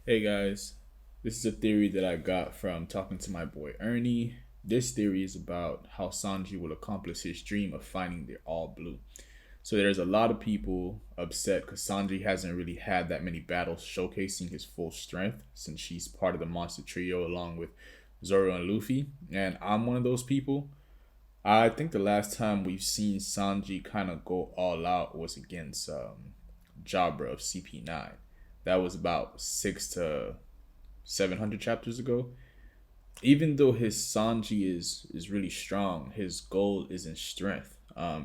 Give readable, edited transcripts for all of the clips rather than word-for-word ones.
Hey guys, this is a theory that I got from talking to my boy Ernie. This theory is about how Sanji will accomplish his dream of finding the All Blue. So there's a lot of people upset because Sanji hasn't really had that many battles showcasing his full strength since she's part of the monster trio along with Zoro and Luffy. And I'm one of those people. I think the last time we've seen Sanji kind of go all out was against Jabra of CP9. That was about 600 to 700 chapters ago. Even though his Sanji is really strong, his goal isn't strength.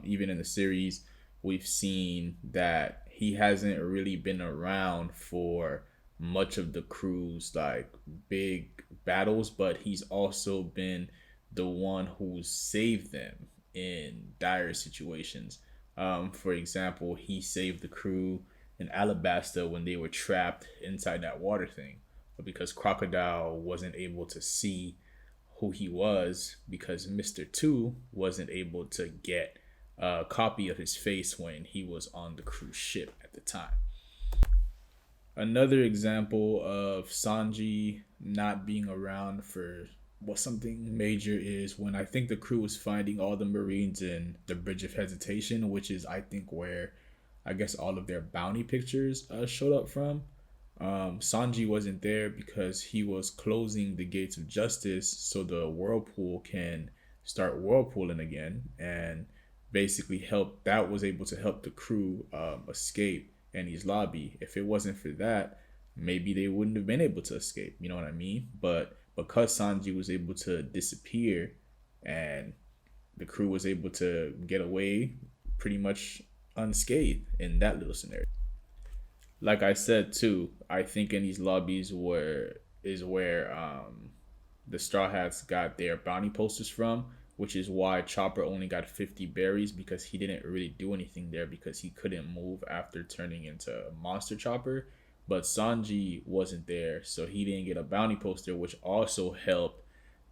Even in the series, we've seen that he hasn't really been around for much of the crew's like big battles, but he's also been the one who saved them in dire situations. For example, he saved the crew in Alabasta when they were trapped inside that water thing, but because Crocodile wasn't able to see who he was because Mr. Two wasn't able to get a copy of his face when he was on the cruise ship at the time. Another example of Sanji not being around for what something major is when I think the crew was finding all the Marines in the Bridge of Hesitation, which is I think where I guess all of their bounty pictures showed up from. Sanji wasn't there because he was closing the gates of justice so the whirlpool can start whirlpooling again and basically help that was able to help the crew escape Annie's lobby. If it wasn't for that, maybe they wouldn't have been able to escape. You know what I mean? But because Sanji was able to disappear and the crew was able to get away pretty much unscathed in that little scenario. Like I said too, I think in these lobbies where the Straw Hats got their bounty posters from, which is why Chopper only got 50 berries because he didn't really do anything there because he couldn't move after turning into Monster Chopper. But Sanji wasn't there, so he didn't get a bounty poster, which also helped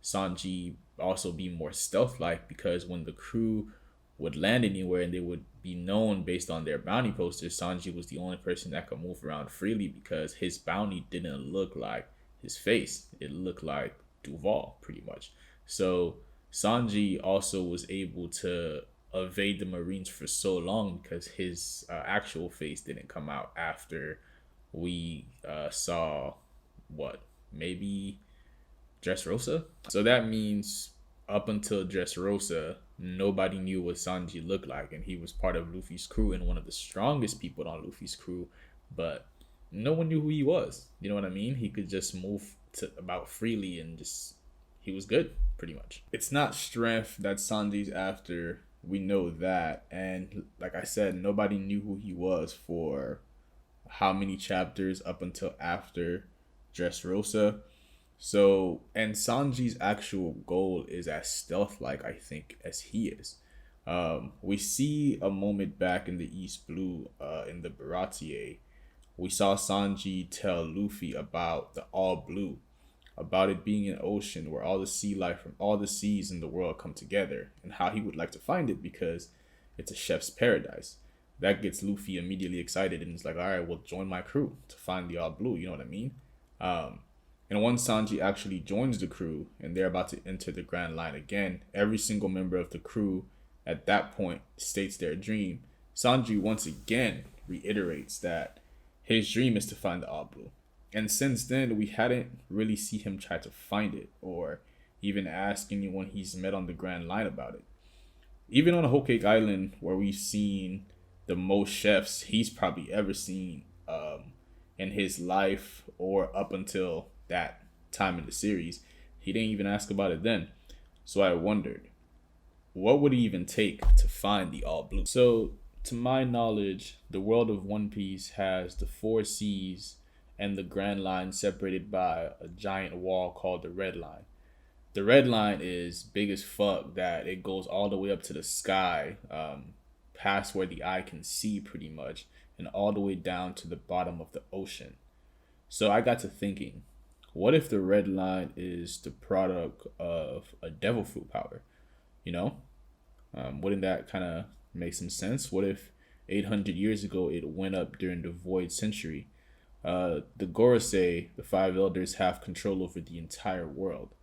Sanji also be more stealth like because when the crew would land anywhere and they would be known based on their bounty posters, Sanji was the only person that could move around freely because his bounty didn't look like his face. It looked like Duval, pretty much. So Sanji also was able to evade the Marines for so long because his actual face didn't come out after we saw what maybe Dressrosa. So that means up until Dressrosa, nobody knew what Sanji looked like, and he was part of Luffy's crew and one of the strongest people on Luffy's crew. But no one knew who he was. You know what I mean? He could just move to about freely and just he was good pretty much. It's not strength that Sanji's after. We know that, and like I said, nobody knew who he was for how many chapters up until after Dressrosa. So, and Sanji's actual goal is as stealth like, I think, as he is. We see a moment back in the East Blue, in the Baratier. We saw Sanji tell Luffy about the All Blue, about it being an ocean where all the sea life from all the seas in the world come together, and how he would like to find it because it's a chef's paradise. That gets Luffy immediately excited and he's like, all right, well, join my crew to find the All Blue. You know what I mean? Um, and once Sanji actually joins the crew and they're about to enter the Grand Line again, every single member of the crew at that point states their dream. Sanji once again reiterates that his dream is to find the All Blue. And since then, we hadn't really seen him try to find it or even ask anyone he's met on the Grand Line about it. Even on Whole Cake Island, where we've seen the most chefs he's probably ever seen in his life or up until that time in the series, he didn't even ask about it then. So I wondered, what would it even take to find the All Blue? So, to my knowledge, the world of One Piece has the four seas and the Grand Line separated by a giant wall called the Red Line. The Red Line is big as fuck that it goes all the way up to the sky, past where the eye can see pretty much, and all the way down to the bottom of the ocean. So I got to thinking, what if the Red Line is the product of a devil fruit power? You know, wouldn't that kind of make some sense? What if 800 years ago it went up during the Void Century? The Gorosei, the five elders, have control over the entire world.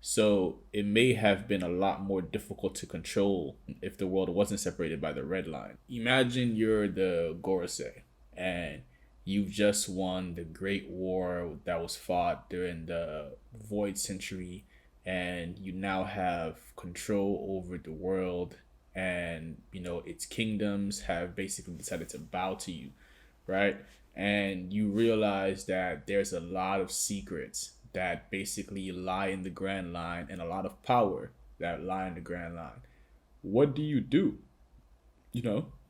So it may have been a lot more difficult to control if the world wasn't separated by the red line. Imagine you're the Gorosei and you've just won the great war that was fought during the Void Century, and you now have control over the world, and its kingdoms have basically decided to bow to you, right? And you realize that there's a lot of secrets that basically lie in the Grand Line and a lot of power that lie in the Grand Line. What do you do?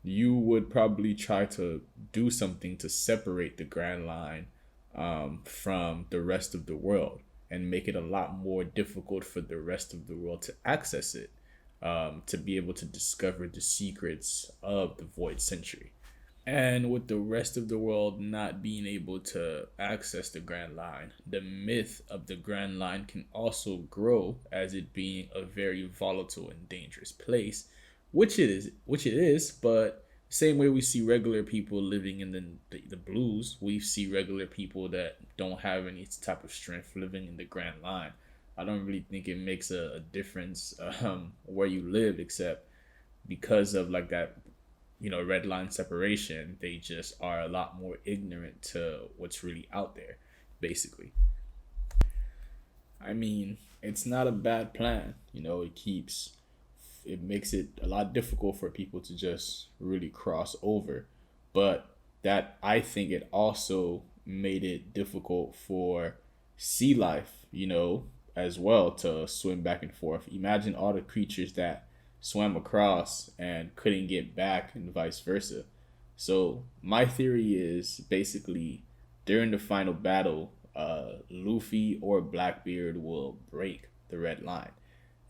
You would probably try to do something to separate the Grand Line from the rest of the world and make it a lot more difficult for the rest of the world to access it, to be able to discover the secrets of the Void Century. And with the rest of the world not being able to access the Grand Line, the myth of the Grand Line can also grow as it being a very volatile and dangerous place, which it is. But same way we see regular people living in the blues, we see regular people that don't have any type of strength living in the Grand Line. I don't really think it makes a difference where you live, except because of like that red line separation, they just are a lot more ignorant to what's really out there, basically. I mean, it's not a bad plan. It makes it a lot difficult for people to just really cross over. But that, I think it also made it difficult for sea life, as well, to swim back and forth. Imagine all the creatures that swam across and couldn't get back, and vice versa. So my theory is basically during the final battle, Luffy or Blackbeard will break the red line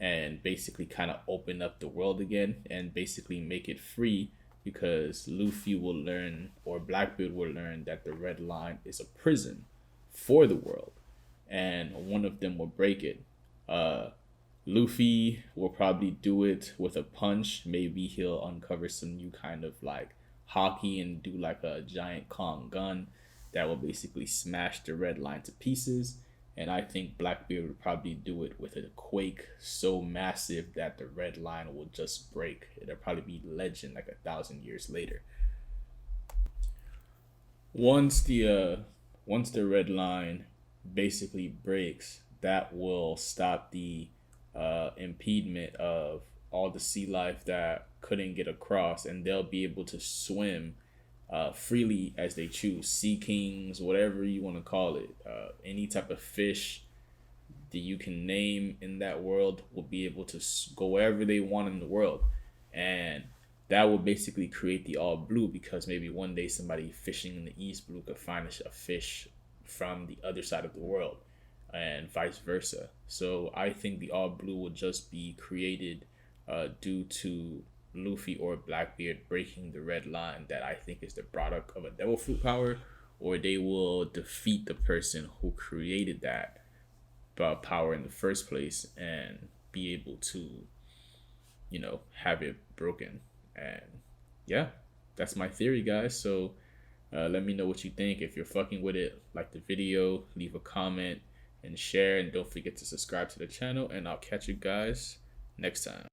and basically kind of open up the world again and basically make it free, because Luffy will learn, or Blackbeard will learn, that the red line is a prison for the world, and one of them will break it. Luffy will probably do it with a punch. Maybe he'll uncover some new kind of like hockey and do like a giant Kong gun that will basically smash the red line to pieces. And I think Blackbeard would probably do it with a quake so massive that the red line will just break. It'll probably be legend like 1,000 years later. Once the red line basically breaks, that will stop the impediment of all the sea life that couldn't get across, and they'll be able to swim freely as they choose. Sea kings, whatever you want to call it, any type of fish that you can name in that world will be able to go wherever they want in the world. And that will basically create the all blue, because maybe one day somebody fishing in the East Blue could find a fish from the other side of the world, and vice versa. So I think the all blue will just be created due to Luffy or Blackbeard breaking the red line, that I think is the product of a devil fruit power, or they will defeat the person who created that power in the first place and be able to, have it broken. And yeah, that's my theory, guys. So let me know what you think. If you're fucking with it, like the video, leave a comment and share, and don't forget to subscribe to the channel, and I'll catch you guys next time.